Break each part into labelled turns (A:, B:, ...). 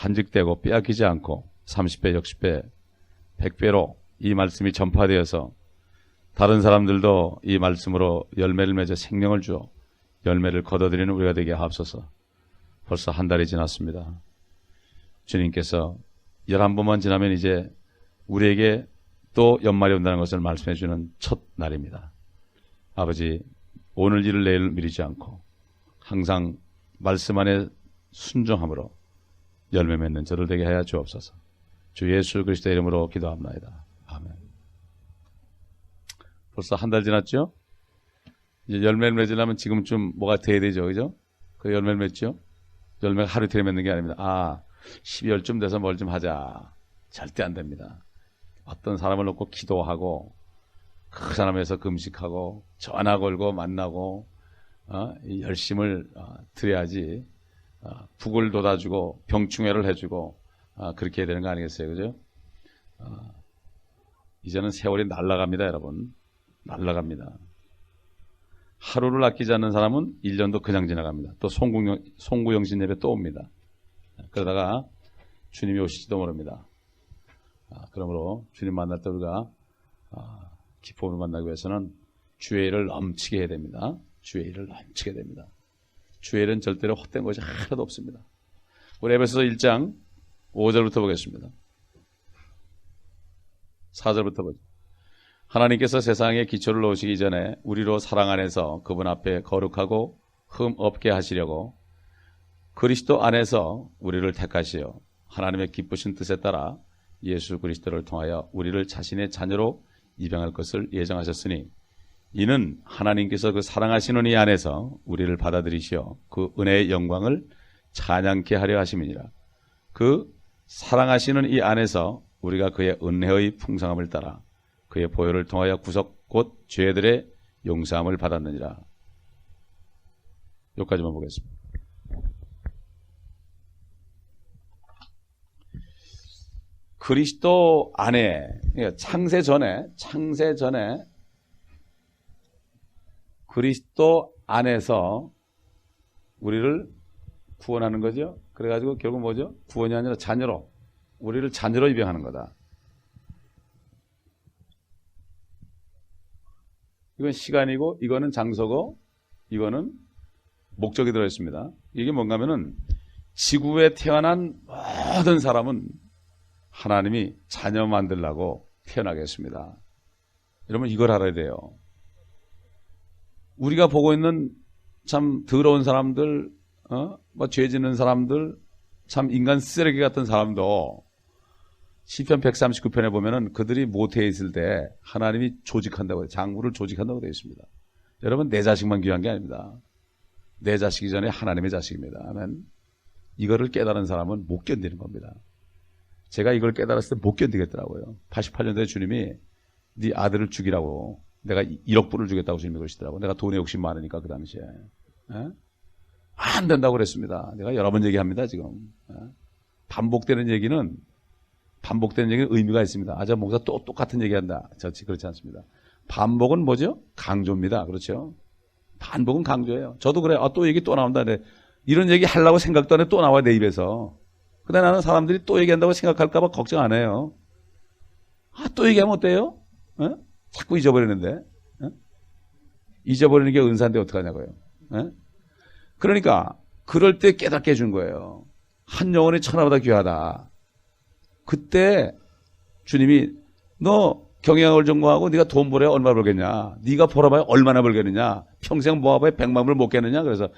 A: 간직되고 빼앗기지 않고 30배, 60배, 100배로 이 말씀이 전파되어서 다른 사람들도 이 말씀으로 열매를 맺어 생명을 주어 열매를 거둬들이는 우리가 되게 하옵소서. 벌써 한 달이 지났습니다. 주님께서 11번만 지나면 이제 우리에게 또 연말이 온다는 것을 말씀해 주는 첫 날입니다. 아버지, 오늘 일을 내일 미루지 않고 항상 말씀 안에 순종함으로 열매 맺는 저를 되게 하여 주옵소서. 주 예수 그리스도의 이름으로 기도합나이다. 아멘. 벌써 한 달 지났죠? 이제 열매를 맺으려면 지금쯤 뭐가 돼야 되죠, 그죠? 그 열매를 맺죠? 열매가 하루 이틀에 맺는 게 아닙니다. 12월쯤 돼서 뭘 좀 하자. 절대 안 됩니다. 어떤 사람을 놓고 기도하고 그 사람을 위해서 금식하고 전화 걸고 만나고 이 열심을 드려야지 북을 돋아주고 병충해를 해주고 그렇게 해야 되는 거 아니겠어요, 그죠? 이제는 세월이 날아갑니다, 여러분. 날아갑니다. 하루를 아끼지 않는 사람은 1년도 그냥 지나갑니다. 또 송구영신 예배 또 옵니다. 그러다가 주님이 오실지도 모릅니다. 그러므로 주님 만날 때 우리가 기쁨을 만나기 위해서는 주의 일을 넘치게 해야 됩니다. 주의 일을 넘치게 됩니다. 주의 일은 절대로 헛된 것이 하나도 없습니다. 우리 에베소서 1장 5절부터 보겠습니다. 4절부터 보죠. 하나님께서 세상에 기초를 놓으시기 전에 우리로 사랑 안에서 그분 앞에 거룩하고 흠 없게 하시려고 그리스도 안에서 우리를 택하시어 하나님의 기쁘신 뜻에 따라 예수 그리스도를 통하여 우리를 자신의 자녀로 입양할 것을 예정하셨으니 이는 하나님께서 그 사랑하시는 이 안에서 우리를 받아들이시어 그 은혜의 영광을 찬양케 하려 하심이니라. 그 사랑하시는 이 안에서 우리가 그의 은혜의 풍성함을 따라 그의 보혈을 통하여 구속 곧 죄들의 용서함을 받았느니라. 여기까지만 보겠습니다. 그리스도 안에, 창세 전에 그리스도 안에서 우리를 구원하는 거죠. 그래가지고 결국 뭐죠? 구원이 아니라 자녀로, 우리를 자녀로 입양하는 거다. 이건 시간이고, 이거는 장소고, 이거는 목적이 들어있습니다. 이게 뭔가 하면은 지구에 태어난 모든 사람은 하나님이 자녀 만들라고 태어나게 했습니다. 여러분 이걸 알아야 돼요. 우리가 보고 있는 참 더러운 사람들, 죄 짓는 사람들, 참 인간 쓰레기 같은 사람도 시편 139편에 보면은 그들이 모태에 있을 때 하나님이 조직한다고 해요. 장부를 조직한다고 되어 있습니다. 여러분 내 자식만 귀한 게 아닙니다. 내 자식이 전에 하나님의 자식입니다. 아멘. 이거를 깨달은 사람은 못 견디는 겁니다. 제가 이걸 깨달았을 때 못 견디겠더라고요. 88년도에 주님이 네 아들을 죽이라고 내가 1억 불을 주겠다고 주님이 그러시더라고요. 내가 돈에 욕심 많으니까 그 당시에. 안 된다고 그랬습니다. 내가 여러 번 얘기합니다 지금. 반복되는 얘기는 의미가 있습니다. 저 목사 또 똑같은 얘기한다. 그렇지 않습니다. 반복은 뭐죠? 강조입니다. 그렇죠? 반복은 강조예요. 저도 그래. 또 얘기 또 나온다. 이런 얘기 하려고 생각도 안 해 또 나와 내 입에서. 근데 나는 사람들이 또 얘기한다고 생각할까 봐 걱정 안 해요. 또 얘기하면 어때요? 자꾸 잊어버리는데. 잊어버리는 게 은사인데 어떡하냐고요. 그러니까 그럴 때 깨닫게 해준 거예요. 한 영혼이 천하보다 귀하다. 그때 주님이 너 경영학을 전공하고 네가 돈 벌어야 얼마 벌겠냐. 네가 벌어봐야 얼마나 벌겠느냐. 평생 모아봐야 100만 불 못 겠느냐. 그래서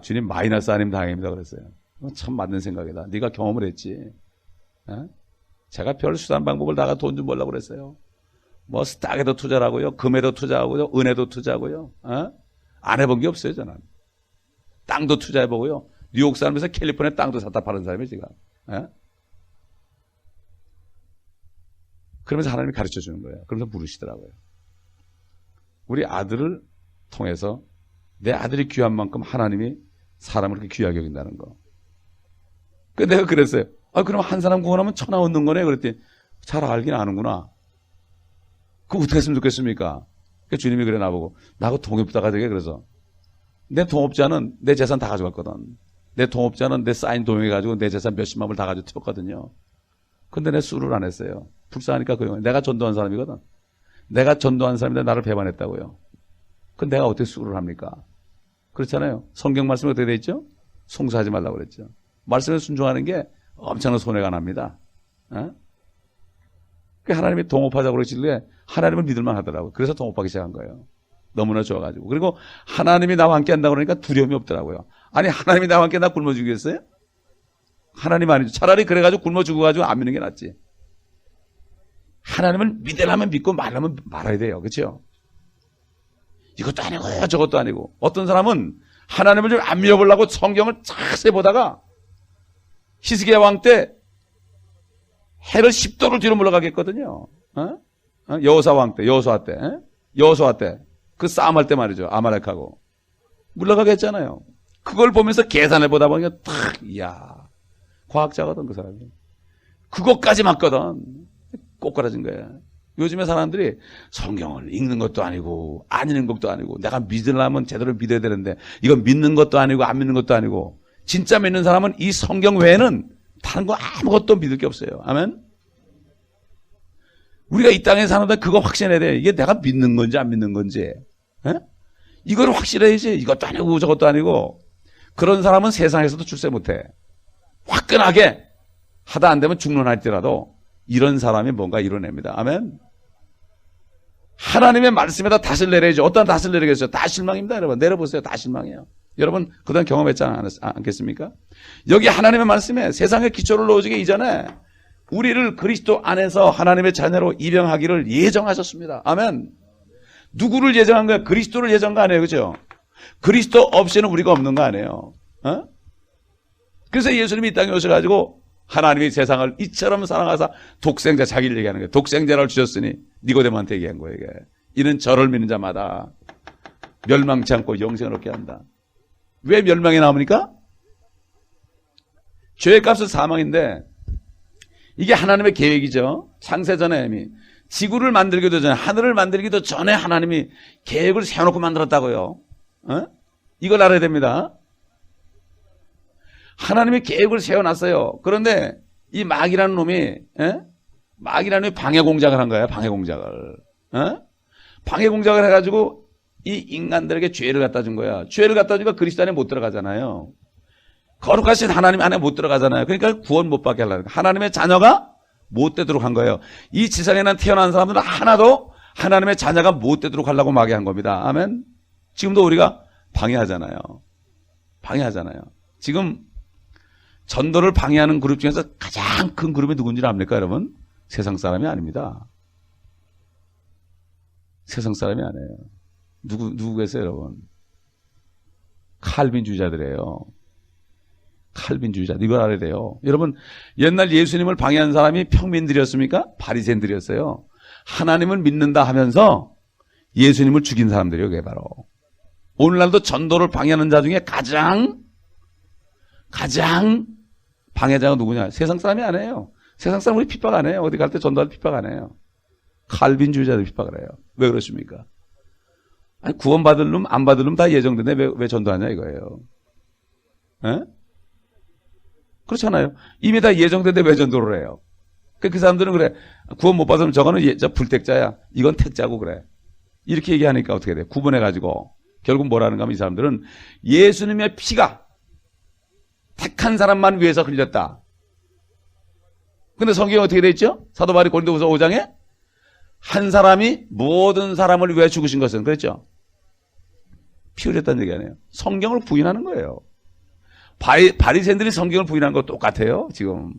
A: 주님 마이너스 아니면 다행입니다 그랬어요. 참 맞는 생각이다. 네가 경험을 했지. 제가 별 수단 방법을 다가 돈 좀 벌려고 그랬어요. 뭐 스탁에도 투자를 하고요. 금에도 투자하고요. 은에도 투자하고요. 안 해본 게 없어요 저는. 땅도 투자해보고요. 뉴욕 살면서 캘리포니아 땅도 샀다 파는 사람이에요 제가. 그러면서 하나님이 가르쳐주는 거예요. 그러면서 부르시더라고요. 우리 아들을 통해서 내 아들이 귀한 만큼 하나님이 사람을 그렇게 귀하게 여긴다는 거. 그래서 내가 그랬어요. 그럼 한 사람 구원하면 천하 얻는 거네. 그랬더니 잘 알긴 아는구나. 그거 어떻게 했으면 좋겠습니까? 그러니까 주님이 그래 나보고 나하고 동업자가 되게 그래서 내 동업자는 내 재산 다 가져갔거든. 내 동업자는 내 사인 동의해가지고 내 재산 몇십만 불 다 가지고 튀었거든요. 근데 내 수를 안 했어요. 불쌍하니까 그 내가 전도한 사람이거든. 내가 전도한 사람인데 나를 배반했다고요. 그럼 내가 어떻게 수를 합니까? 그렇잖아요. 성경 말씀이 어떻게 되어 있죠? 송사하지 말라고 그랬죠. 말씀에 순종하는 게 엄청난 손해가 납니다. 하나님이 동업하자고 그러시길래 하나님을 믿을만 하더라고요. 그래서 동업하기 시작한 거예요. 너무나 좋아가지고. 그리고 하나님이 나와 함께 한다고 그러니까 두려움이 없더라고요. 아니, 하나님이 나와 함께 나 굶어 죽이겠어요? 하나님 아니죠. 차라리 그래가지고 굶어 죽어가지고 안 믿는 게 낫지. 하나님을 믿으려면 믿고 말하면 말아야 돼요. 그렇죠? 이것도 아니고 저것도 아니고. 어떤 사람은 하나님을 좀 안 믿어보려고 성경을 자세히 보다가 히스기야 왕 때 해를 10도를 뒤로 물러가겠거든요. 여호사 왕 때, 여호수아 때 그 싸움할 때 말이죠. 아말렉하고 물러가게 했잖아요. 그걸 보면서 계산해 보다 보니까 탁, 이야, 과학자거든 그 사람이. 그것까지 맞거든. 꼬꾸라진 거야. 요즘에 사람들이 성경을 읽는 것도 아니고 안 읽는 것도 아니고 내가 믿으려면 제대로 믿어야 되는데 이건 믿는 것도 아니고 안 믿는 것도 아니고 진짜 믿는 사람은 이 성경 외에는 다른 거 아무것도 믿을 게 없어요. 아멘? 우리가 이 땅에 사는데 그거 확신해야 돼. 이게 내가 믿는 건지 안 믿는 건지. 이걸 확실해야지. 이것도 아니고 저것도 아니고. 그런 사람은 세상에서도 출세 못해. 화끈하게 하다 안 되면 죽는 할지라도 이런 사람이 뭔가 이뤄냅니다. 아멘? 하나님의 말씀에다 닷을 내려야죠. 어떤 닷을 내리겠어요? 다 실망입니다, 여러분. 내려보세요. 다 실망이에요. 여러분, 그동안 경험했지 않겠습니까? 여기 하나님의 말씀에 세상에 기초를 놓으시기 이전에 우리를 그리스도 안에서 하나님의 자녀로 입양하기를 예정하셨습니다. 아멘. 누구를 예정한 거예요? 그리스도를 예정한 거 아니에요. 그죠? 그리스도 없이는 우리가 없는 거 아니에요. 그래서 예수님이 이 땅에 오셔가지고 하나님이 세상을 이처럼 사랑하사 독생자, 자기를 얘기하는 거예요. 독생자를 주셨으니 니고데모한테 얘기한 거예요. 이게. 이는 저를 믿는 자마다 멸망치 않고 영생을 얻게 한다. 왜 멸망이 나옵니까? 죄의 값은 사망인데 이게 하나님의 계획이죠. 창세전에 이미 지구를 만들기도 전에, 하늘을 만들기도 전에 하나님이 계획을 세워놓고 만들었다고요. 이걸 알아야 됩니다. 하나님이 계획을 세워놨어요. 그런데 이 마귀라는 놈이 방해 공작을 한 거예요. 방해 공작을. 방해 공작을 해가지고 이 인간들에게 죄를 갖다 준 거야. 죄를 갖다 주니까 그리스도 안에 못 들어가잖아요. 거룩하신 하나님 안에 못 들어가잖아요. 그러니까 구원 못 받게 하려고. 하나님의 자녀가 못 되도록 한 거예요. 이 지상에는 태어난 사람들은 하나도 하나님의 자녀가 못 되도록 하려고 마귀한 겁니다. 아멘. 지금도 우리가 방해하잖아요. 방해하잖아요. 지금 전도를 방해하는 그룹 중에서 가장 큰 그룹이 누군지 압니까, 여러분? 세상 사람이 아닙니다. 세상 사람이 아니에요. 누구겠어요, 여러분? 칼빈주의자들이에요. 칼빈주의자. 이걸 알아야 돼요. 여러분, 옛날 예수님을 방해한 사람이 평민들이었습니까? 바리새인들이었어요. 하나님을 믿는다 하면서 예수님을 죽인 사람들이에요. 그게 바로. 오늘날도 전도를 방해하는 자 중에 가장 방해자가 누구냐? 세상 사람이 아니에요. 세상 사람 우리 핍박 안 해요. 어디 갈 때 전도할 핍박 안 해요. 칼빈주의자들 핍박을 해요. 왜 그렇습니까? 아니, 구원받을 놈, 안 받을 놈 다 예정된데 왜 전도하냐 이거예요. 에? 그렇잖아요. 이미 다 예정된데 왜 전도를 해요? 그 사람들은 그래. 구원 못 받으면 저거는 저 불택자야. 이건 택자고 그래. 이렇게 얘기하니까 어떻게 돼? 구분해가지고. 결국 뭐라는가 하면 이 사람들은 예수님의 피가 택한 사람만 위해서 흘렸다. 근데 성경이 어떻게 돼 있죠? 사도 바울이 고린도후서 5장에 한 사람이 모든 사람을 위해 죽으신 것은 그랬죠? 피 흘렸다는 얘기 아니에요. 성경을 부인하는 거예요. 바리새인들이 성경을 부인하는 거 똑같아요. 지금.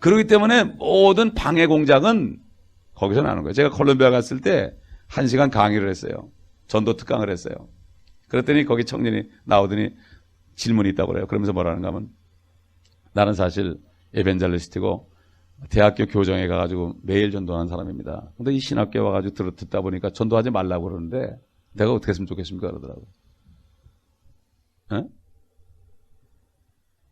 A: 그렇기 때문에 모든 방해 공작은 거기서 나는 거예요. 제가 콜롬비아 갔을 때 1시간 강의를 했어요. 전도 특강을 했어요. 그랬더니 거기 청년이 나오더니 질문이 있다고 그래요. 그러면서 뭐라는가 하면 나는 사실 에벤젤리스트고 대학교 교정에 가가지고 매일 전도하는 사람입니다. 근데 이 신학교에 와가지고 듣다 보니까 전도하지 말라고 그러는데 내가 어떻게 했으면 좋겠습니까? 그러더라고요. 에?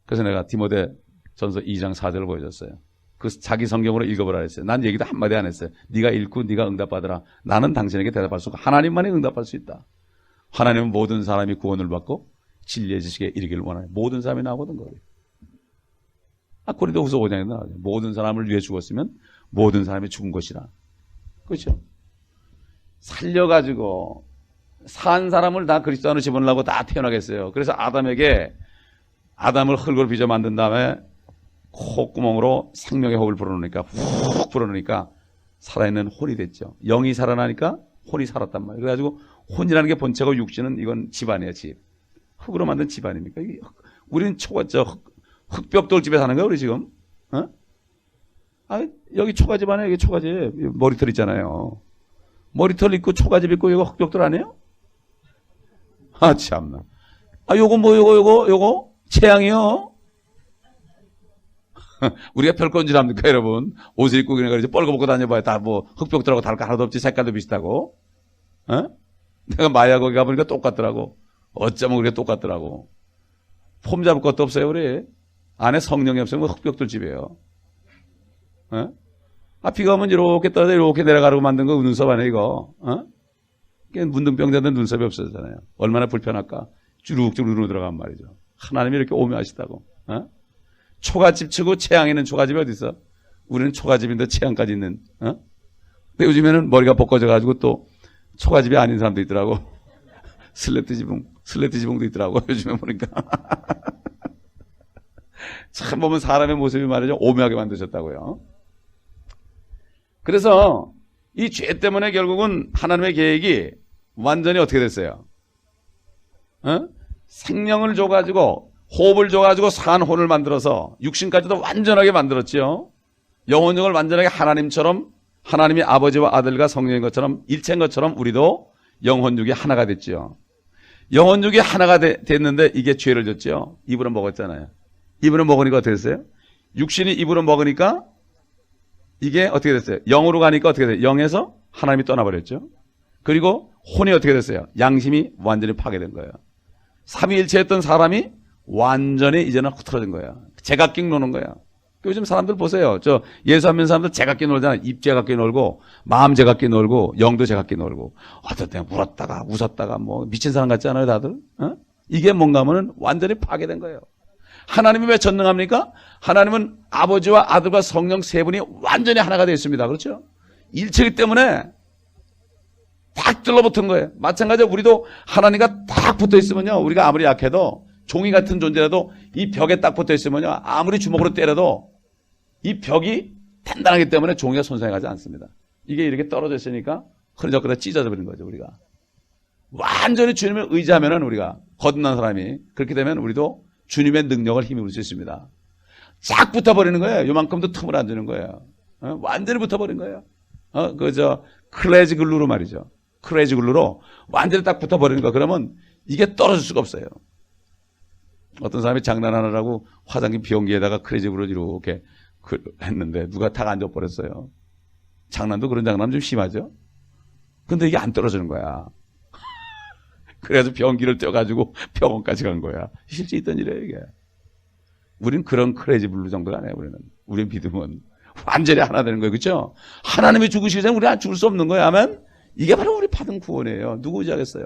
A: 그래서 내가 디모데 전서 2장 4절을 보여줬어요. 그 자기 성경으로 읽어보라 했어요. 난 얘기도 한마디 안 했어요. 네가 읽고 네가 응답받으라. 나는 당신에게 대답할 수 없고 하나님만이 응답할 수 있다. 하나님은 모든 사람이 구원을 받고 진리의 지식에 이르기를 원하는 모든 사람이 나오거든. 거기. 고린도후서 5장에 나와요. 모든 사람을 위해 죽었으면 모든 사람이 죽은 것이라. 그렇죠? 살려가지고 산 사람을 다 그리스도 안으로 집어넣으려고 다 태어나겠어요. 그래서 아담을 흙으로 빚어 만든 다음에 콧구멍으로 생명의 호흡을 불어넣으니까 훅 불어넣으니까 살아있는 혼이 됐죠. 영이 살아나니까 혼이 살았단 말이에요. 그래가지고 혼이라는 게 본체고 육신은 이건 집안이에요. 집. 흙으로 만든 집안입니까? 우리는 흙벽돌 집에 사는 거야 우리 지금. 어? 여기 초가집 안에 여기 초가집 머리털 있잖아요. 머리털 있고 초가집 있고 이거 흙벽돌 아니에요? 참나. 요거 뭐 요거 체양이요. 우리가 별건 줄 압니까 여러분? 옷을 입고 그냥 그러지 뻘거벗고 다녀봐야 다 뭐 흙벽돌하고 다를 거 하나도 없지. 색깔도 비슷하고. 내가 마야 거기 가보니까 똑같더라고. 어쩌면 우리가 똑같더라고. 폼 잡을 것도 없어요 우리. 안에 성령이 없으면 흙벽돌 집이에요. 비가 오면 이렇게 떨어져 이렇게 내려가라고 만든 거 눈썹 안에 이거. 문둥병자들 눈썹이 없어졌잖아요. 얼마나 불편할까. 주룩주룩 눈으로 들어간 말이죠. 하나님이 이렇게 오묘하시다고. 초가집 치고 체양에는 초가집이 어디 있어? 우리는 초가집인데 체양까지 있는. 근데 요즘에는 머리가 벗겨져가지고 또 초가집이 아닌 사람도 있더라고. 슬래트 지붕도 있더라고. 요즘에 보니까. 참 보면 사람의 모습이 말이죠. 오묘하게 만드셨다고요. 그래서 이 죄 때문에 결국은 하나님의 계획이 완전히 어떻게 됐어요? 생명을 줘가지고 호흡을 줘가지고 산 혼을 만들어서 육신까지도 완전하게 만들었지요. 영혼력을 완전하게 하나님처럼 하나님이 아버지와 아들과 성령인 것처럼 일체인 것처럼 우리도 영혼육이 하나가 됐지요. 영혼육이 하나가 됐는데 이게 죄를 졌지요. 입으로 먹었잖아요. 입으로 먹으니까 어떻게 됐어요? 육신이 입으로 먹으니까 이게 어떻게 됐어요? 영으로 가니까 어떻게 됐어요? 영에서 하나님이 떠나버렸죠. 그리고 혼이 어떻게 됐어요? 양심이 완전히 파괴된 거예요. 삼위일체였던 사람이 완전히 이제는 흐트러진 거예요. 제각기 노는 거예요. 요즘 사람들 보세요. 예수 안 믿는 사람들 제각기 놀잖아요. 입 제각기 놀고 마음 제각기 놀고 영도 제각기 놀고 어떨 때 울었다가 웃었다가 뭐 미친 사람 같지 않아요 다들? 이게 뭔가 하면은 완전히 파괴된 거예요. 하나님이 왜 전능합니까? 하나님은 아버지와 아들과 성령 세 분이 완전히 하나가 되어 있습니다. 그렇죠? 일체이기 때문에 딱 들러붙은 거예요. 마찬가지로 우리도 하나님과 딱 붙어 있으면요. 우리가 아무리 약해도 종이 같은 존재라도 이 벽에 딱 붙어 있으면요. 아무리 주먹으로 때려도 이 벽이 단단하기 때문에 종이가 손상하지 않습니다. 이게 이렇게 떨어져 있으니까 흐느적거려 찢어져 버리는 거죠. 우리가. 완전히 주님을 의지하면은 우리가 거듭난 사람이 그렇게 되면 우리도 주님의 능력을 힘입을 수 있습니다. 쫙 붙어버리는 거예요. 요만큼도 틈을 안 주는 거예요. 완전히 붙어버린 거예요. 클래지 글루로 말이죠. 클래지 글루로 완전히 딱 붙어버리는 거. 그러면 이게 떨어질 수가 없어요. 어떤 사람이 장난하느라고 화장기 비용기에다가 클래지 글루로 이렇게 했는데 누가 탁 앉아버렸어요. 장난도 그런 장난은 좀 심하죠. 근데 이게 안 떨어지는 거야. 그래서 변기를 떼어가지고 병원까지 간 거야. 실제 있던 일이에요, 이게. 우린 그런 크레이지 블루 정도가 아니에요, 우리는. 우리 믿음은 완전히 하나 되는 거예요, 그렇죠? 하나님이 죽으시기 전에 우리는 죽을 수 없는 거예요, 아멘? 이게 바로 우리 받은 구원이에요. 누구 의지하겠어요?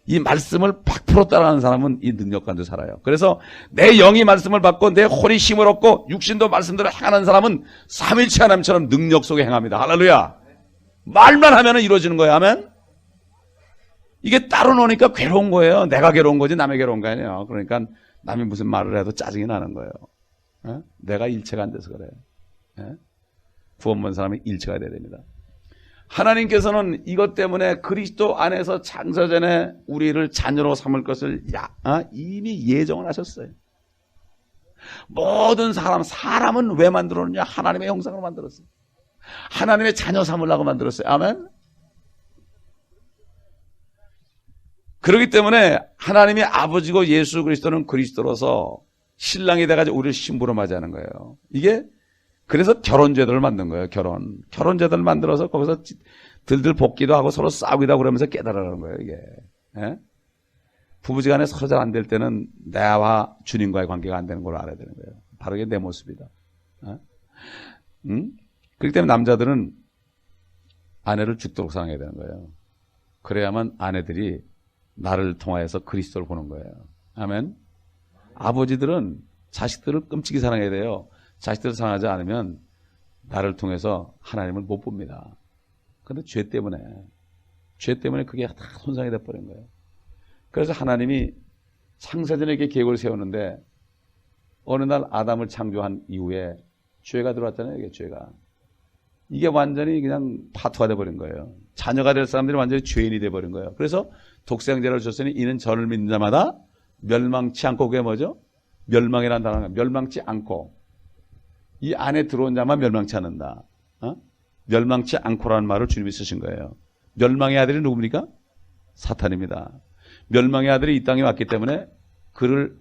A: 이 말씀을 100% 따라하는 사람은 이 능력 가지고 살아요. 그래서 내 영이 말씀을 받고 내 혼이 힘을 얻고 육신도 말씀대로 행하는 사람은 삼일체 하나님처럼 능력 속에 행합니다. 할렐루야. 말만 하면 이루어지는 거예요, 아멘? 이게 따로 노니까 괴로운 거예요. 내가 괴로운 거지 남의 괴로운 거 아니에요. 그러니까 남이 무슨 말을 해도 짜증이 나는 거예요. 내가 일체가 안 돼서 그래. 구원 본 사람이 일체가 돼야 됩니다. 하나님께서는 이것 때문에 그리스도 안에서 창세전에 우리를 자녀로 삼을 것을 이미 예정을 하셨어요. 모든 사람은 왜 만들었느냐? 하나님의 형상으로 만들었어요. 하나님의 자녀 삼으려고 만들었어요. 아멘? 그렇기 때문에 하나님이 아버지고 예수 그리스도는 그리스도로서 신랑이 돼가지고 우리를 신부로 맞이하는 거예요. 이게 그래서 결혼제도를 만든 거예요. 결혼제도를 만들어서 거기서 들들 볶기도 하고 서로 싸우기도 하고 그러면서 깨달으라는 거예요. 이게 부부지간에 서로 잘 안 될 때는 나와 주님과의 관계가 안 되는 걸 알아야 되는 거예요. 바로 이게 내 모습이다. 그렇기 때문에 남자들은 아내를 죽도록 사랑해야 되는 거예요. 그래야만 아내들이 나를 통하여서 그리스도를 보는 거예요. 아멘. 아버지들은 자식들을 끔찍이 사랑해야 돼요. 자식들을 사랑하지 않으면 나를 통해서 하나님을 못 봅니다. 그런데 죄 때문에 그게 다 손상이 돼버린 거예요. 그래서 하나님이 창세전에 이렇게 계획을 세우는데 어느 날 아담을 창조한 이후에 죄가 들어왔잖아요. 이게 죄가. 이게 완전히 그냥 파토가 돼버린 거예요. 자녀가 될 사람들이 완전히 죄인이 돼버린 거예요. 그래서 독생자를 줬으니 이는 저를 믿는 자마다 멸망치 않고, 그게 뭐죠? 멸망이라는 단어가 멸망치 않고, 이 안에 들어온 자만 멸망치 않는다. 멸망치 않고라는 말을 주님이 쓰신 거예요. 멸망의 아들이 누굽니까? 사탄입니다. 멸망의 아들이 이 땅에 왔기 때문에 그를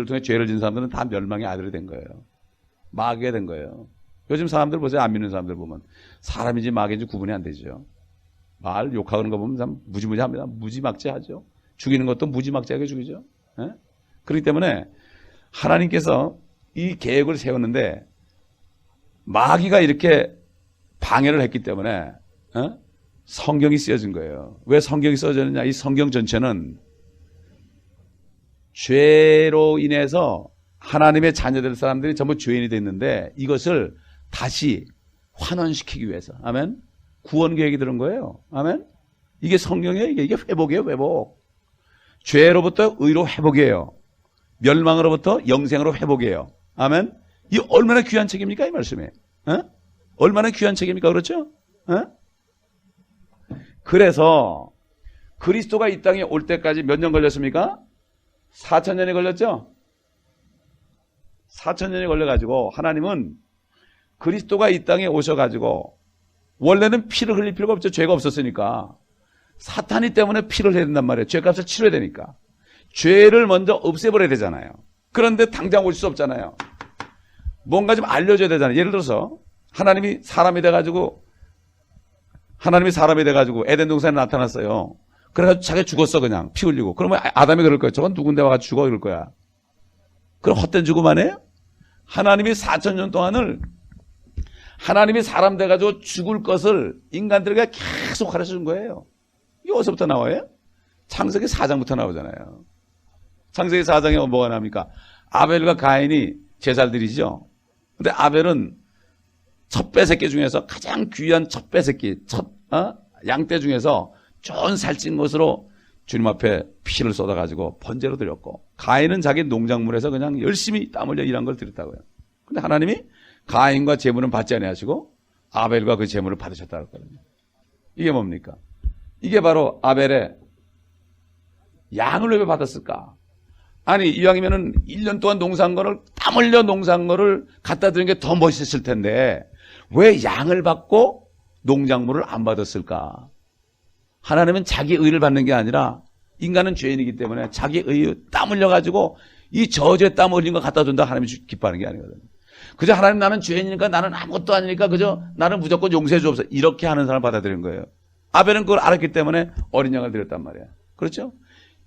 A: 통해 죄를 지은 사람들은 다 멸망의 아들이 된 거예요. 마귀가 된 거예요. 요즘 사람들 보세요. 안 믿는 사람들 보면 사람인지 마귀인지 구분이 안 되죠. 말 욕하는 거 보면 참 무지무지합니다. 무지막지하죠. 죽이는 것도 무지막지하게 죽이죠. 예? 그렇기 때문에 하나님께서 이 계획을 세웠는데 마귀가 이렇게 방해를 했기 때문에 성경이 쓰여진 거예요. 왜 성경이 쓰여졌느냐? 이 성경 전체는 죄로 인해서 하나님의 자녀될 사람들이 전부 죄인이 됐는데 이것을 다시 환원시키기 위해서. 아멘. 구원 계획이 들은 거예요. 아멘. 이게 성경이에요. 이게 회복이에요. 회복. 죄로부터 의로 회복이에요. 멸망으로부터 영생으로 회복이에요. 아멘. 이 얼마나 귀한 책입니까? 이 말씀이. 얼마나 귀한 책입니까? 그렇죠? 그래서 그리스도가 이 땅에 올 때까지 몇 년 걸렸습니까? 4,000년이 걸렸죠? 4,000년이 걸려가지고 하나님은 그리스도가 이 땅에 오셔가지고 원래는 피를 흘릴 필요가 없죠. 죄가 없었으니까. 사탄이 때문에 피를 해야 된단 말이에요. 죄값을 치러야 되니까. 죄를 먼저 없애버려야 되잖아요. 그런데 당장 올 수 없잖아요. 뭔가 좀 알려줘야 되잖아요. 예를 들어서 하나님이 사람이 돼가지고 에덴 동산에 나타났어요. 그래가지고 자기가 죽었어. 그냥 피 흘리고. 그러면 아담이 그럴 거야. 저건 누군데 와가지고 죽어 이럴 거야. 그럼 헛된 죽음 해요? 하나님이 4,000년 동안을 하나님이 사람 돼가지고 죽을 것을 인간들에게 계속 가르쳐준 거예요. 이게 어디서부터 나와요? 창세기 4장부터 나오잖아요. 창세기 4장에 뭐가 나옵니까? 아벨과 가인이 제사를 드리죠. 근데 아벨은 첫 뺏새끼 중에서 가장 귀한 첫 뺏새끼, 양떼 중에서 좋은 살찐 것으로 주님 앞에 피를 쏟아가지고 번제로 드렸고, 가인은 자기 농작물에서 그냥 열심히 땀 흘려 일한 걸 드렸다고요. 근데 하나님이 가인과 제물은 받지 아니하시고 아벨과 그 제물을 받으셨다고 했거든요. 이게 뭡니까? 이게 바로 아벨의 양을 왜 받았을까? 아니, 이왕이면은 1년 동안 농사한 거를 땀 흘려 농사한 거를 갖다 드리는 게 더 멋있을 텐데 왜 양을 받고 농작물을 안 받았을까? 하나님은 자기 의를 받는 게 아니라 인간은 죄인이기 때문에 자기 의 땀 흘려가지고 이 저주에 땀 흘린 거 갖다 준다 하나님이 기뻐하는 게 아니거든요. 그저 하나님 나는 죄인이니까 나는 아무것도 아니니까 그저 나는 무조건 용서해 주옵소서 이렇게 하는 사람을 받아들이는 거예요. 아벨은 그걸 알았기 때문에 어린 양을 드렸단 말이에요. 그렇죠?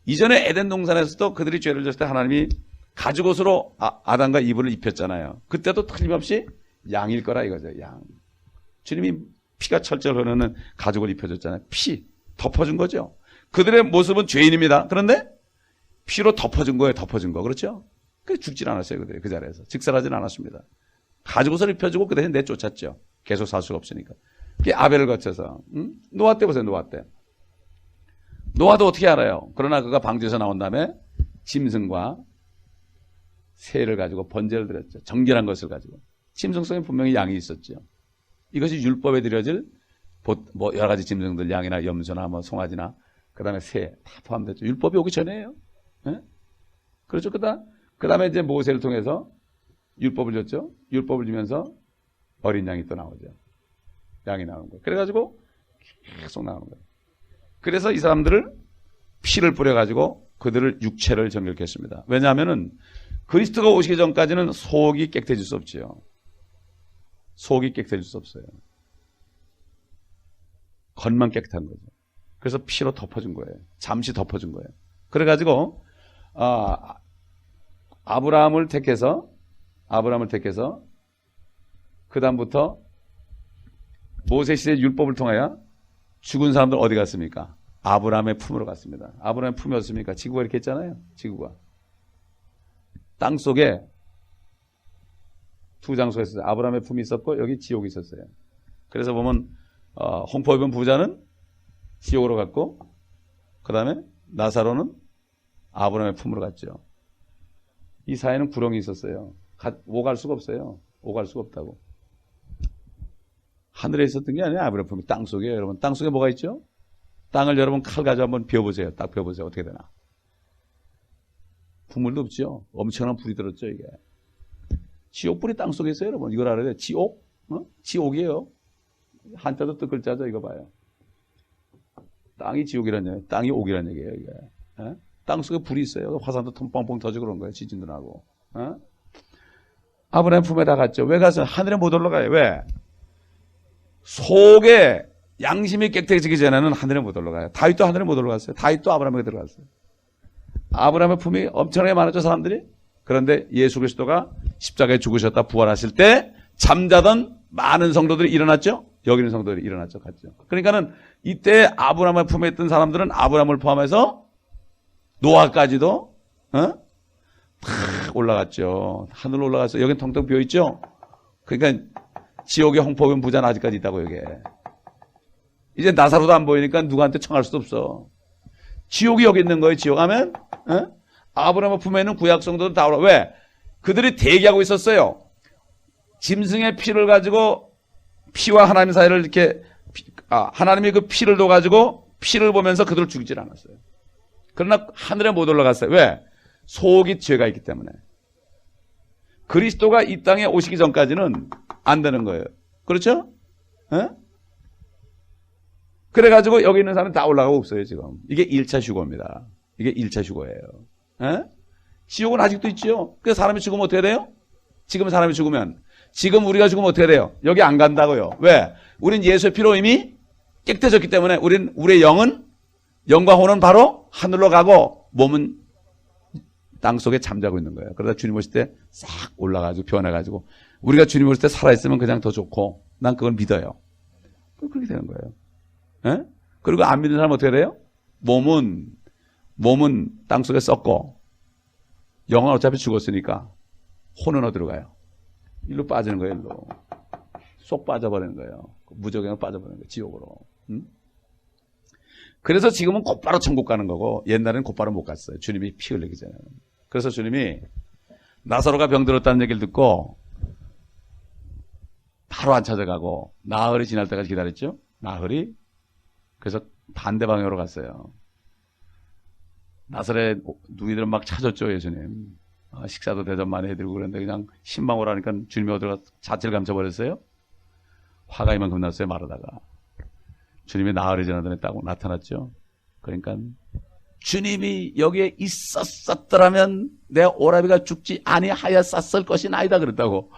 A: 이전에 에덴 동산에서도 그들이 죄를 졌을 때 하나님이 가죽옷으로 아담과 이브를 입혔잖아요. 그때도 틀림없이 양일 거라 이거죠. 양. 주님이 피가 철철 흐르는 가죽을 입혀줬잖아요. 피 덮어준 거죠. 그들의 모습은 죄인입니다. 그런데 피로 덮어준 거예요. 덮어준 거. 그렇죠? 그 죽진 않았어요. 그들이 그 자리에서 직살하진 않았습니다. 가죽옷을 입혀주고 그 대신 내쫓았죠. 계속 살 수가 없으니까. 그게 아벨을 거쳐서 노아 때 보세요. 노아 때. 노아도 어떻게 알아요? 그러나 그가 방주에서 나온 다음에 짐승과 새를 가지고 번제를 드렸죠. 정결한 것을 가지고. 짐승성에 분명히 양이 있었죠. 이것이 율법에 드려질 뭐 여러 가지 짐승들, 양이나 염소나 뭐 송아지나 그 다음에 새 다 포함됐죠. 율법이 오기 전에요. 네? 그렇죠. 그 다음에 이제 모세를 통해서 율법을 줬죠. 율법을 주면서 어린 양이 또 나오죠. 양이 나오는 거예요. 그래가지고 계속 나오는 거예요. 그래서 이 사람들을 피를 뿌려가지고 그들을 육체를 정결케 했습니다. 왜냐하면은 그리스도가 오시기 전까지는 속이 깨끗해질 수 없지요. 속이 깨끗해질 수 없어요. 겉만 깨끗한 거죠. 그래서 피로 덮어준 거예요. 잠시 덮어준 거예요. 그래가지고 아브라함을 택해서 그 다음부터 모세 시대 율법을 통하여 죽은 사람들 어디 갔습니까? 아브라함의 품으로 갔습니다. 아브라함의 품이었습니까? 지구가 이렇게 했잖아요. 지구가. 땅 속에 두 장소가 있었어요. 아브라함의 품이 있었고 여기 지옥이 있었어요. 그래서 보면 홍포 입은 부자는 지옥으로 갔고 그 다음에 나사로는 아브라함의 품으로 갔죠. 이 사이에는 구렁이 있었어요. 오갈 수가 없어요. 오갈 수가 없다고. 하늘에 있었던 게 아니에요. 아브라함 품이 땅 속에. 여러분 땅 속에 뭐가 있죠? 땅을 여러분 칼 가지고 한번 비워보세요. 딱 비워보세요. 어떻게 되나. 국물도 없죠. 엄청난 불이 들었죠 이게. 지옥불이 땅 속에 있어요 여러분. 이걸 알아야 돼요. 지옥? 지옥이에요. 한자도 뜻 글자죠. 이거 봐요. 땅이 지옥이란 얘기예요. 땅이 옥이란 얘기예요 이게. 땅 속에 불이 있어요. 화산도 뻥뻥 터지고 그런 거예요. 지진도 나고. 아브라함 품에다 갔죠. 왜 가서 하늘에 못 올라가요? 왜? 속에 양심이 깨끗해지기 전에는 하늘에 못 올라가요. 다윗도 하늘에 못 올라갔어요. 다윗도 아브라함에게 들어갔어요. 아브라함의 품이 엄청나게 많았죠 사람들이. 그런데 예수 그리스도가 십자가에 죽으셨다 부활하실 때 잠자던 많은 성도들이 일어났죠. 여기 있는 성도들이 일어났죠. 갔죠. 그러니까는 이때 아브라함의 품에 있던 사람들은 아브라함을 포함해서 노아까지도 탁 올라갔죠. 하늘로 올라갔어요. 여긴 텅텅 비어있죠. 그러니까 지옥의 홍포변 부자는 아직까지 있다고 여기에. 이제 나사로도 안 보이니까 누구한테 청할 수도 없어. 지옥이 여기 있는 거예요. 지옥 하면 아브라함의 품에는 구약 성도들 다 올라. 왜? 그들이 대기하고 있었어요. 짐승의 피를 가지고 피와 하나님 사이를 이렇게 하나님이 그 피를 둬 가지고 피를 보면서 그들을 죽이질 않았어요. 그러나 하늘에 못 올라갔어요. 왜? 속이 죄가 있기 때문에. 그리스도가 이 땅에 오시기 전까지는 안 되는 거예요. 그렇죠? 그래가지고 여기 있는 사람은 다 올라가고 없어요 지금. 이게 1차 휴거입니다. 이게 1차 휴거예요. 지옥은 아직도 있지요. 그래서 사람이 죽으면 어떻게 돼요? 지금 사람이 죽으면 지금 우리가 죽으면 어떻게 돼요? 여기 안 간다고요. 왜? 우린 예수의 피로 이미 깨끗해졌기 때문에 우리의 영은 영과 혼은 바로 하늘로 가고 몸은 땅 속에 잠자고 있는 거예요. 그러다 주님 오실 때 싹 올라가지고 변해가지고 우리가 주님 오실 때 살아있으면 그냥 더 좋고 난 그걸 믿어요. 그렇게 되는 거예요. 그리고 안 믿는 사람은 어떻게 돼요? 몸은 땅 속에 썩고 영은 어차피 죽었으니까 혼은 어디로 가요? 일로 빠지는 거예요. 일로. 쏙 빠져버리는 거예요. 무적행으로 빠져버리는 거예요. 지옥으로. 그래서 지금은 곧바로 천국 가는 거고 옛날에는 곧바로 못 갔어요. 주님이 피 흘리기 전에. 그래서 주님이 나사로가 병들었다는 얘기를 듣고 바로 안 찾아가고 나흘이 지날 때까지 기다렸죠. 나흘이. 그래서 반대 방향으로 갔어요. 나사렛 누이들은 막 찾았죠. 예수님. 식사도 대접 많이 해드리고 그랬는데 그냥 신방을 하니까 주님이 어디가 자체를 감춰버렸어요. 화가 이만큼 났어요. 말하다가. 주님이 나흘이 지나더니 딱 나타났죠. 그러니까 주님이 여기에 있었더라면 내 오라비가 죽지 아니하였었을 것이나이다 그랬다고.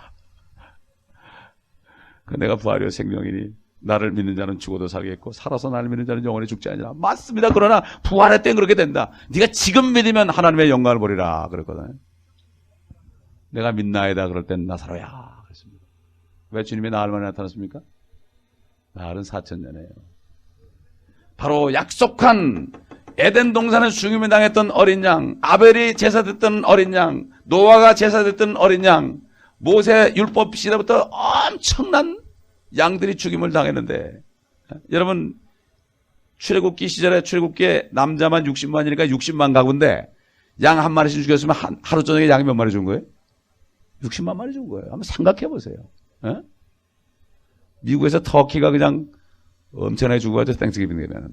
A: 내가 부활이요 생명이니 나를 믿는 자는 죽어도 살겠고 살아서 나를 믿는 자는 영원히 죽지 아니라. 맞습니다. 그러나 부활의 때는 그렇게 된다. 네가 지금 믿으면 하나님의 영광을 보리라 그랬거든. 내가 믿나이다 그럴 땐 나사로야 그랬습니다. 왜 주님이 나흘 만에 나타났습니까? 나흘은 4000년이에요. 바로 약속한 에덴 동산에 죽임을 당했던 어린 양, 아벨이 제사됐던 어린 양, 노아가 제사됐던 어린 양, 모세 율법 시대부터 엄청난 양들이 죽임을 당했는데 여러분 출애굽기 시절에 출애굽기에 남자만 60만이니까 60만 가구인데 양 한 마리씩 죽였으면 하루 저녁에 양이 몇 마리 죽은 거예요? 60만 마리 죽은 거예요. 한번 생각해 보세요. 미국에서 터키가 그냥 엄청나게 죽어가지고 땡스기빙 되면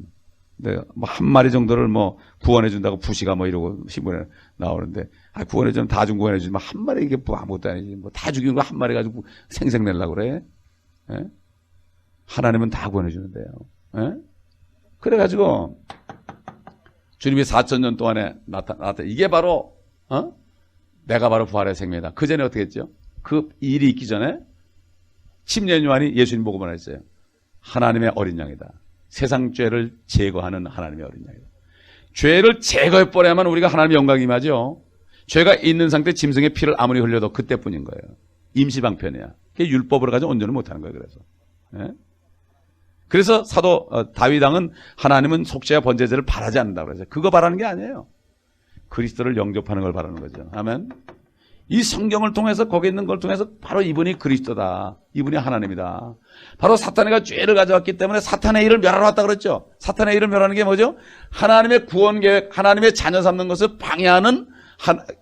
A: 뭐 한 마리 정도를 뭐 구원해 준다고 부시가 뭐 이러고 신문에 나오는데 구원해 주면 다 좀 구원해 주지만 한 마리 이게 뭐 아무것도 아니지 뭐 다 죽이는 거 한 마리 가지고 생색 내려고 그래. 하나님은 다 구원해 주는데요. 그래가지고 주님이 4000년 동안에 나타나 이게 바로 내가 바로 부활의 생명이다. 그 전에 어떻게 했죠? 그 일이 있기 전에 침례 요한이 예수님 보고 말했어요. 하나님의 어린 양이다. 세상 죄를 제거하는 하나님의 어린 양이다. 죄를 제거해버려야만 우리가 하나님의 영광이 임하죠. 죄가 있는 상태 짐승의 피를 아무리 흘려도 그때뿐인 거예요. 임시방편이야. 그게 율법으로 가지고 온전히 못하는 거예요. 그래서 사도 다윗 왕은 하나님은 속죄와 번제제를 바라지 않는다고 그랬어요. 그거 바라는 게 아니에요. 그리스도를 영접하는 걸 바라는 거죠. 아멘. 이 성경을 통해서 거기 있는 걸 통해서 바로 이분이 그리스도다. 이분이 하나님이다. 바로 사탄이가 죄를 가져왔기 때문에 사탄의 일을 멸하러 왔다 그랬죠. 사탄의 일을 멸하는 게 뭐죠? 하나님의 구원 계획, 하나님의 자녀 삼는 것을 방해하는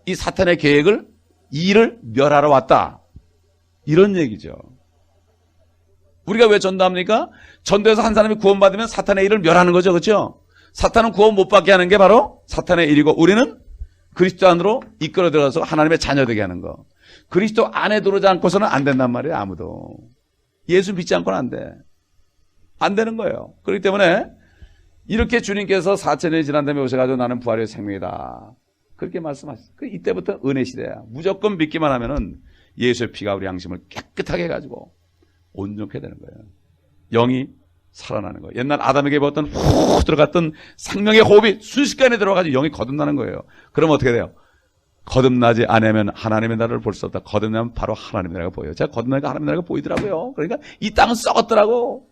A: 이 사탄의 계획을, 이 일을 멸하러 왔다. 이런 얘기죠. 우리가 왜 전도합니까? 전도해서 한 사람이 구원받으면 사탄의 일을 멸하는 거죠. 그렇죠? 사탄은 구원 못 받게 하는 게 바로 사탄의 일이고, 우리는 그리스도 안으로 이끌어 들어가서 하나님의 자녀 되게 하는 거. 그리스도 안에 들어오지 않고서는 안 된단 말이에요. 아무도. 예수 믿지 않고는 안 돼. 안 되는 거예요. 그렇기 때문에 이렇게 주님께서 4000년이 지난 다음에 오셔가지고 나는 부활의 생명이다. 그렇게 말씀하셨어요. 이때부터 은혜 시대야. 무조건 믿기만 하면은 예수의 피가 우리 양심을 깨끗하게 해가지고 온전케 되는 거예요. 영이 살아나는 거예요. 옛날 아담에게 입었던 후 들어갔던 생명의 호흡이 순식간에 들어가지고 영이 거듭나는 거예요. 그럼 어떻게 돼요? 거듭나지 않으면 하나님의 나라를 볼 수 없다. 거듭나면 바로 하나님의 나라가 보여요. 제가 거듭나니까 하나님의 나라가 보이더라고요. 그러니까 이 땅은 썩었더라고.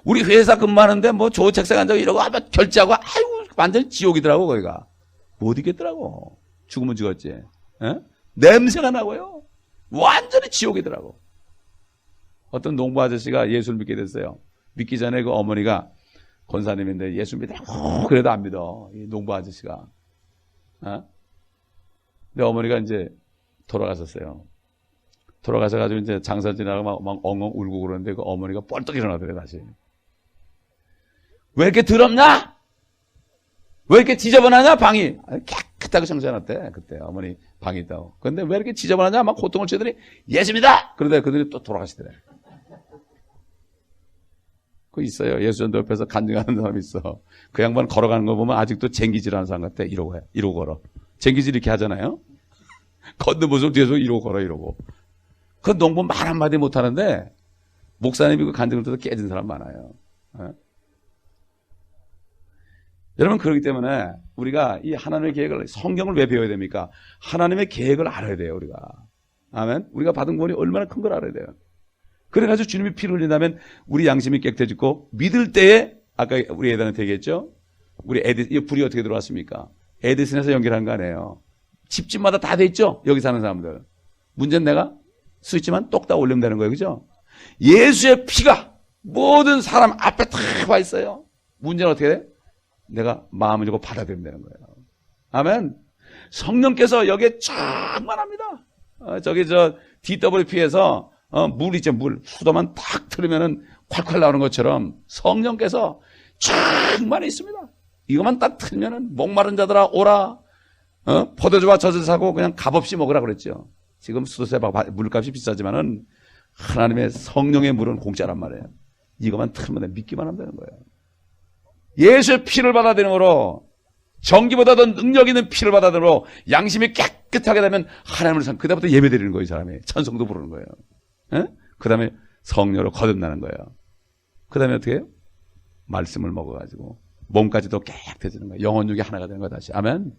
A: 우리 회사 근무하는데 뭐 좋은 책상 앉아서 이러고 하면 결제하고 아이고 완전히 지옥이더라고. 거기가 못 있겠더라고. 죽으면 죽었지. 에? 냄새가 나고요. 완전히 지옥이더라고. 어떤 농부 아저씨가 예수를 믿게 됐어요. 믿기 전에 그 어머니가 권사님인데 예수 믿으라고 그래도 안 믿어. 이 농부 아저씨가. 근데 어머니가 이제 돌아가셨어요. 돌아가셔가지고 이제 장사 지나가고 막 엉엉 울고 그러는데 그 어머니가 뻘떡 일어나더래요, 다시. 왜 이렇게 더럽냐? 왜 이렇게 지저분하냐, 방이? 깨끗하게 청소해놨대, 그때. 어머니 방이 있다고. 근데 왜 이렇게 지저분하냐? 막 고통을 치더니 예수입니다! 그러다 그들이 또 돌아가시더래. 그 있어요. 예수전도 옆에서 간증하는 사람이 있어. 그 양반 걸어가는 거 보면 아직도 쟁기질하는 사람 같아. 이러고 해. 이러고 걸어. 쟁기질 이렇게 하잖아요. 걷는 모습 뒤에서 이러고 걸어, 이러고. 그 농부 말 한마디 못 하는데, 목사님이 그 간증을 듣고 깨진 사람 많아요. 네? 여러분, 그렇기 때문에 우리가 이 하나님의 계획을, 성경을 왜 배워야 됩니까? 하나님의 계획을 알아야 돼요, 우리가. 아멘? 우리가 받은 구원이 얼마나 큰 걸 알아야 돼요. 그래가지고 주님이 피를 흘린다면 우리 양심이 깨끗해지고, 믿을 때에, 아까 우리 애들한테 얘기했죠? 우리 이 불이 어떻게 들어왔습니까? 에디슨에서 연결한 거 아니에요. 집집마다 다 돼 있죠? 여기 사는 사람들. 문제는 내가 스위치만 똑딱 올리면 되는 거예요. 그죠? 예수의 피가 모든 사람 앞에 다 와 있어요. 문제는 어떻게 돼? 내가 마음을 주고 받아들이면 되는 거예요. 아멘. 성령께서 여기에 충만합니다. 저기 DWP에서 물 있죠, 물. 수도만 탁 틀으면은 콸콸 나오는 것처럼 성령께서 충만히 있습니다. 이것만 딱 틀면은 목마른 자들아 오라. 포도주와 젖을 사고 그냥 값없이 먹으라 그랬죠. 지금 수도세 물값이 비싸지만은 하나님의 성령의 물은 공짜란 말이에요. 이것만 틀면 돼. 믿기만 하면 되는 거예요. 예수의 피를 받아들임으로, 전기보다 더 능력 있는 피를 받아들임으로 양심이 깨끗하게 되면 하나님을 그다음부터 예배 드리는 거예요. 이 사람이 찬송도 부르는 거예요. 그 다음에 성령으로 거듭나는 거예요. 그 다음에 어떻게 해요? 말씀을 먹어가지고 몸까지도 깨끗해지는 거예요. 영혼육이 하나가 되는 거예요. 다시. 아멘.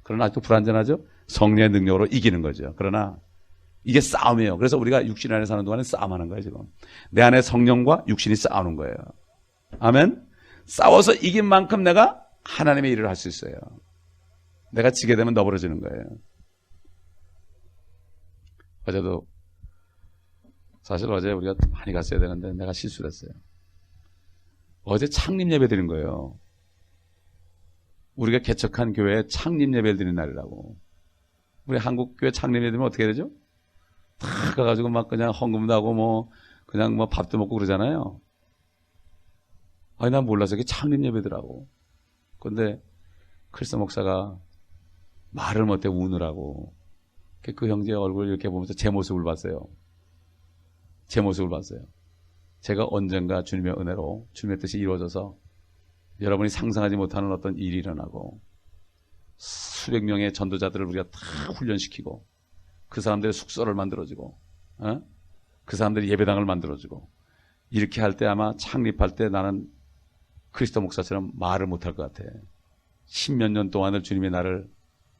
A: 그러나 아직도 불완전하죠? 성령의 능력으로 이기는 거죠. 그러나 이게 싸움이에요. 그래서 우리가 육신 안에 사는 동안에 싸움하는 거예요. 지금 내 안에 성령과 육신이 싸우는 거예요. 아멘. 싸워서 이긴 만큼 내가 하나님의 일을 할 수 있어요. 내가 지게 되면 너버려지는 거예요. 어제도 사실 어제 우리가 많이 갔어야 되는데 내가 실수를 했어요. 어제 창립 예배 드린 거예요. 우리가 개척한 교회에 창립 예배를 드리는 날이라고. 우리 한국 교회 창립 예배 드리면 어떻게 되죠? 다 가가지고 막 그냥 헌금도 하고 그냥 밥도 먹고 그러잖아요. 아니, 난 몰라서 이게 창립 예배더라고. 근데 크리스토 목사가 말을 못해 우느라고. 그 형제 얼굴 이렇게 보면서 제 모습을 봤어요. 제 모습을 봤어요. 제가 언젠가 주님의 은혜로 주님의 뜻이 이루어져서 여러분이 상상하지 못하는 어떤 일이 일어나고 수백 명의 전도자들을 우리가 다 훈련시키고 그 사람들의 숙소를 만들어주고 그 사람들의 예배당을 만들어주고 이렇게 할 때 아마 창립할 때 나는 크리스토 목사처럼 말을 못할 것 같아. 10몇 년 동안을 주님의 나를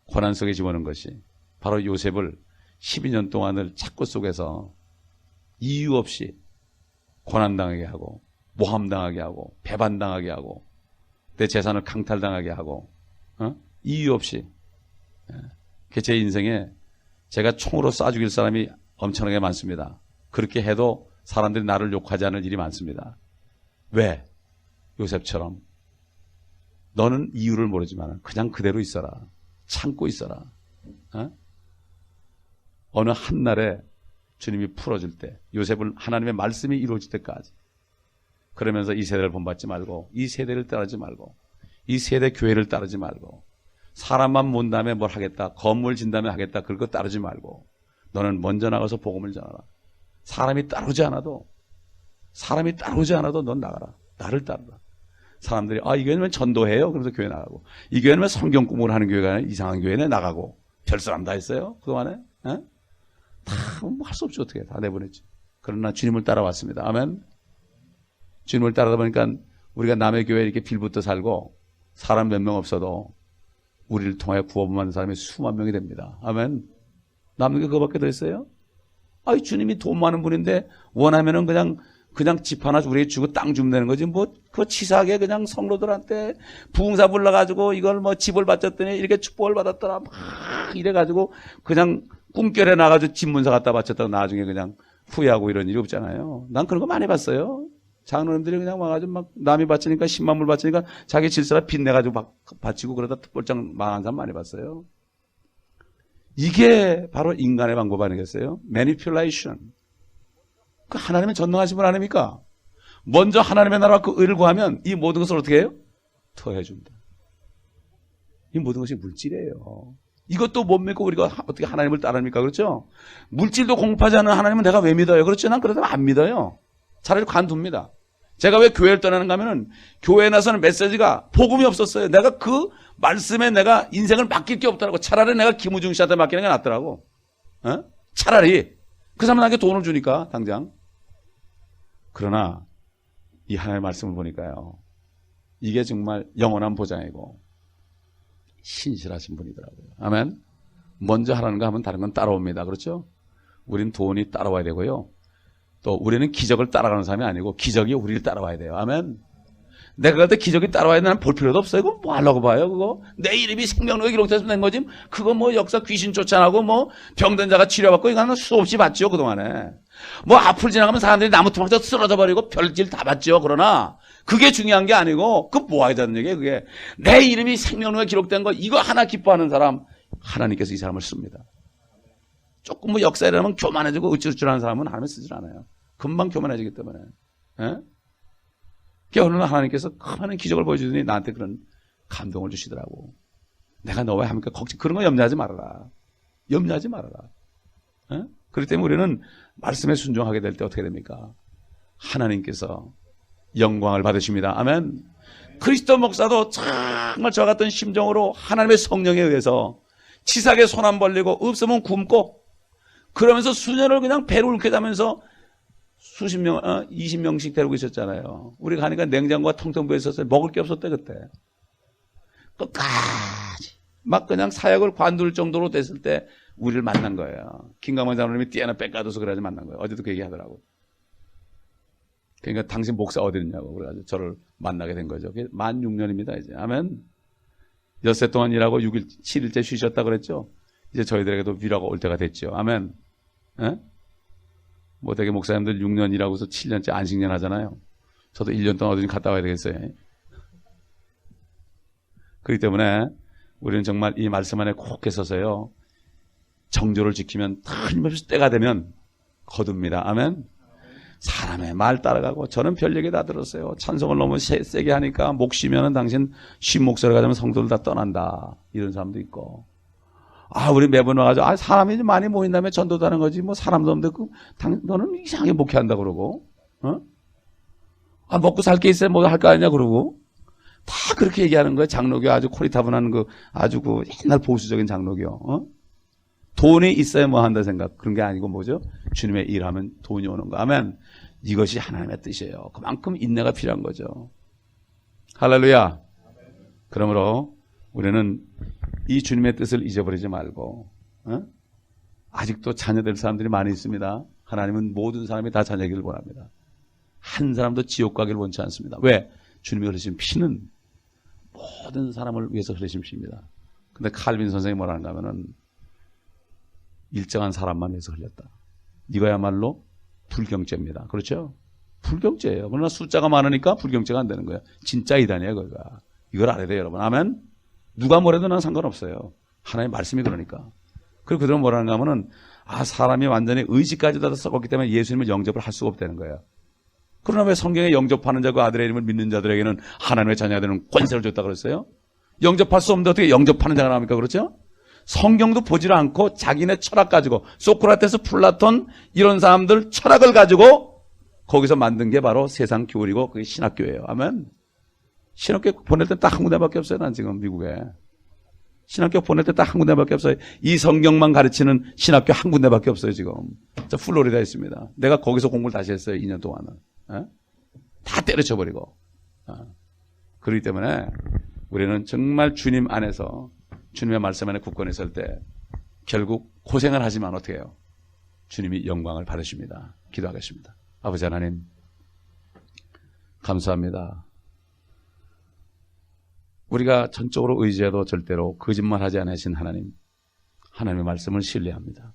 A: 고난 속에 집어넣은 것이 바로 요셉을 12년 동안을 착고 속에서 이유 없이 고난당하게 하고 모함당하게 하고 배반당하게 하고 내 재산을 강탈당하게 하고 이유 없이 제 인생에 제가 총으로 쏴 죽일 사람이 엄청나게 많습니다. 그렇게 해도 사람들이 나를 욕하지 않을 일이 많습니다. 왜? 요셉처럼 너는 이유를 모르지만 그냥 그대로 있어라. 참고 있어라. 어느 한날에 주님이 풀어줄 때, 요셉을 하나님의 말씀이 이루어질 때까지, 그러면서 이 세대를 본받지 말고, 이 세대를 따르지 말고, 이 세대 교회를 따르지 말고, 사람만 몬 다음에 뭘 하겠다, 건물 진 다음에 하겠다, 그거 따르지 말고, 너는 먼저 나가서 복음을 전하라. 사람이 따르지 않아도 넌 나가라. 나를 따르라. 사람들이 이 교회는 전도해요? 그러면서 교회 나가고, 이 교회는 성경 공부를 하는 교회가 아니라 이상한 교회네 나가고, 별 사람 다 했어요 그동안에. 다 할 수 없죠. 어떻게 다 내보냈지. 그러나 주님을 따라왔습니다. 아멘. 주님을 따라다 보니까 우리가 남의 교회에 이렇게 빌붙어 살고 사람 몇 명 없어도 우리를 통하여 구원받는 사람이 수만 명이 됩니다. 아멘. 남는 게 그거밖에 더 있어요? 주님이 돈 많은 분인데 원하면은 그냥 집 하나 우리에게 주고 땅 주면 되는 거지. 그 치사하게 그냥 성로들한테 부흥사 불러가지고 이걸 집을 바쳤더니 이렇게 축복을 받았더라. 막 이래가지고 그냥 꿈결에 나가지고 집문서 갖다 바쳤다가 나중에 그냥 후회하고 이런 일이 없잖아요. 난 그런 거 많이 봤어요. 장로님들이 그냥 와가지고 막 남이 바치니까 10만 불 바치니까 자기 질서라 빚내가지고 바치고 그러다 꼴짱 망한 사람 많이 봤어요. 이게 바로 인간의 방법 아니겠어요? 매니퓰레이션. 그 하나님은 전능하신 분 아닙니까? 먼저 하나님의 나라와 그 의를 구하면 이 모든 것을 어떻게 해요? 더해준다. 이 모든 것이 물질이에요. 이것도 못 믿고 우리가 어떻게 하나님을 따릅니까? 그렇죠? 물질도 공급하지 않는 하나님은 내가 왜 믿어요? 그렇죠? 난 그러다면 안 믿어요. 차라리 관둡니다. 제가 왜 교회를 떠나는가 하면은 교회에 나서는 메시지가 복음이 없었어요. 내가 그 말씀에 내가 인생을 맡길 게 없더라고. 차라리 내가 김우중 씨한테 맡기는 게 낫더라고. 차라리 그 사람은 나에게 돈을 주니까 당장. 그러나 이 하나님의 말씀을 보니까요, 이게 정말 영원한 보장이고 신실하신 분이더라고요. 아멘. 먼저 하라는 거 하면 다른 건 따라옵니다. 그렇죠? 우린 돈이 따라와야 되고요. 또 우리는 기적을 따라가는 사람이 아니고 기적이 우리를 따라와야 돼요. 아멘. 내가 갈 때 기적이 따라와야 되는 볼 필요도 없어요. 그거 뭐 하려고 봐요, 그거? 내 이름이 생명록에 기록돼서 된 거지. 그거 역사 귀신 쫓아나고 병든 자가 치료받고 이거는 수없이 봤죠, 그동안에. 앞을 지나가면 사람들이 나무 토막도 쓰러져 버리고 별질 다 봤죠. 그러나 그게 중요한 게 아니고 그 뭐 하자는 얘기예요, 그게. 내 이름이 생명록에 기록된 거 이거 하나 기뻐하는 사람 하나님께서 이 사람을 씁니다. 조금 역사에 대하면 교만해지고 으쭈으쭈하는 사람은 하나님을 쓰질 않아요. 금방 교만해지기 때문에. 어느 날 하나님께서 큰 기적을 보여주더니 나한테 그런 감동을 주시더라고. 내가 너와 함께 걱정, 그런 거 염려하지 말아라. 염려하지 말아라. 그렇기 때문에 우리는 말씀에 순종하게 될 때 어떻게 됩니까? 하나님께서 영광을 받으십니다. 아멘. 그리스도 목사도 정말 저 같은 심정으로 하나님의 성령에 의해서 치사하게 손 안 벌리고 없으면 굶고 그러면서 수년을 그냥 배를 울켜자면서 수십 명, 20명씩 데리고 있었잖아요. 우리 가니까 냉장고가 텅텅 비어 있었어요. 먹을 게 없었대, 그때. 끝까지. 막 그냥 사역을 관둘 정도로 됐을 때 우리를 만난 거예요. 김강만 장로님이 띠 하나 뺏가둬서 그래가지고 만난 거예요. 어제도 그 얘기 하더라고. 그러니까 당신 목사 어디 있냐고 그래가지고 저를 만나게 된 거죠. 그게 만 6년입니다, 이제. 아멘. 엿새 동안 일하고 6일, 7일째 쉬셨다 그랬죠. 이제 저희들에게도 위로가 올 때가 됐죠. 아멘. 에? 되게 목사님들 6년 일하고서 7년째 안식년 하잖아요. 저도 1년 동안 어디 갔다 와야 되겠어요. 그렇기 때문에 우리는 정말 이 말씀 안에 꼭 했어서요. 정조를 지키면 틀림없이 때가 되면 거둡니다. 아멘. 사람의 말 따라가고 저는 별 얘기 다 들었어요. 찬송을 너무 세게 하니까 목 쉬면은 당신 쉰 목소리 가지면 성도들 다 떠난다. 이런 사람도 있고. 우리 매번 와가지고, 사람이 좀 많이 모인다며 전도도 하는 거지. 사람도 없는데, 너는 이상하게 목회한다 그러고, 먹고 살 게 있어야 뭐 할 거 아니냐 그러고. 다 그렇게 얘기하는 거예요. 장로교 아주 코리타분한 아주 옛날 보수적인 장로교. 돈이 있어야 뭐 한다 생각. 그런 게 아니고 뭐죠? 주님의 일하면 돈이 오는 거. 아멘. 이것이 하나님의 뜻이에요. 그만큼 인내가 필요한 거죠. 할렐루야. 그러므로 우리는 이 주님의 뜻을 잊어버리지 말고, 아직도 자녀될 사람들이 많이 있습니다. 하나님은 모든 사람이 다 자녀이기를 원합니다. 한 사람도 지옥 가기를 원치 않습니다. 왜? 주님이 흘리신 피는 모든 사람을 위해서 흘리신 피입니다. 근데 칼빈 선생이 뭐라는가 하면은 일정한 사람만 위해서 흘렸다. 이거야말로 불경죄입니다. 그렇죠? 불경죄예요. 그러나 숫자가 많으니까 불경죄가 안 되는 거예요. 진짜 이단이에요, 거기가. 이걸 알아야 돼요, 여러분. 아멘? 누가 뭐래도 난 상관없어요. 하나님의 말씀이 그러니까. 그리고 그들은 뭐라는가 하면은, 사람이 완전히 의지까지 다 썩었기 때문에 예수님을 영접을 할 수가 없다는 거예요. 그러나 왜 성경에 영접하는 자, 그 아들의 이름을 믿는 자들에게는 하나님의 자녀가 되는 권세를 줬다 그랬어요? 영접할 수 없는데 어떻게 영접하는 자가 나옵니까? 그렇죠? 성경도 보질 않고 자기네 철학 가지고, 소크라테스, 플라톤 이런 사람들 철학을 가지고 거기서 만든 게 바로 세상 교리고 그게 신학교예요. 아멘. 신학교 보낼 때 딱 한 군데밖에 없어요. 난 지금 미국에 신학교 보낼 때 딱 한 군데밖에 없어요. 이 성경만 가르치는 신학교 한 군데밖에 없어요. 지금 저 플로리다에 있습니다. 내가 거기서 공부를 다시 했어요. 2년 동안은. 다 때려쳐버리고. 그렇기 때문에 우리는 정말 주님 안에서, 주님의 말씀 안에 굳건히 설 때 결국 고생을 하지만 어떻게 해요? 주님이 영광을 받으십니다. 기도하겠습니다. 아버지 하나님, 감사합니다. 우리가 전적으로 의지해도 절대로 거짓말하지 않으신 하나님, 하나님의 말씀을 신뢰합니다.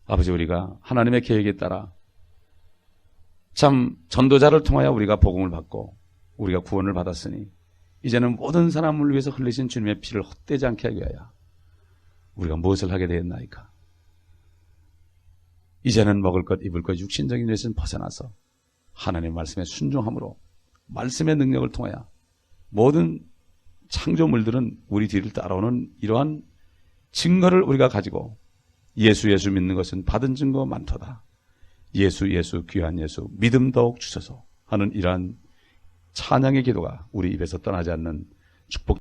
A: 아버지, 우리가 하나님의 계획에 따라 참 전도자를 통하여 우리가 복음을 받고 우리가 구원을 받았으니 이제는 모든 사람을 위해서 흘리신 주님의 피를 헛되지 않게 하기 위하여 우리가 무엇을 하게 되었나이까? 이제는 먹을 것, 입을 것, 육신적인 것은 벗어나서 하나님의 말씀에 순종함으로 말씀의 능력을 통하여 모든 창조물들은 우리 뒤를 따라오는 이러한 증거를 우리가 가지고 예수 믿는 것은 받은 증거 많도다. 예수 귀한 예수 믿음 더욱 주소서 하는 이러한 찬양의 기도가 우리 입에서 떠나지 않는 축복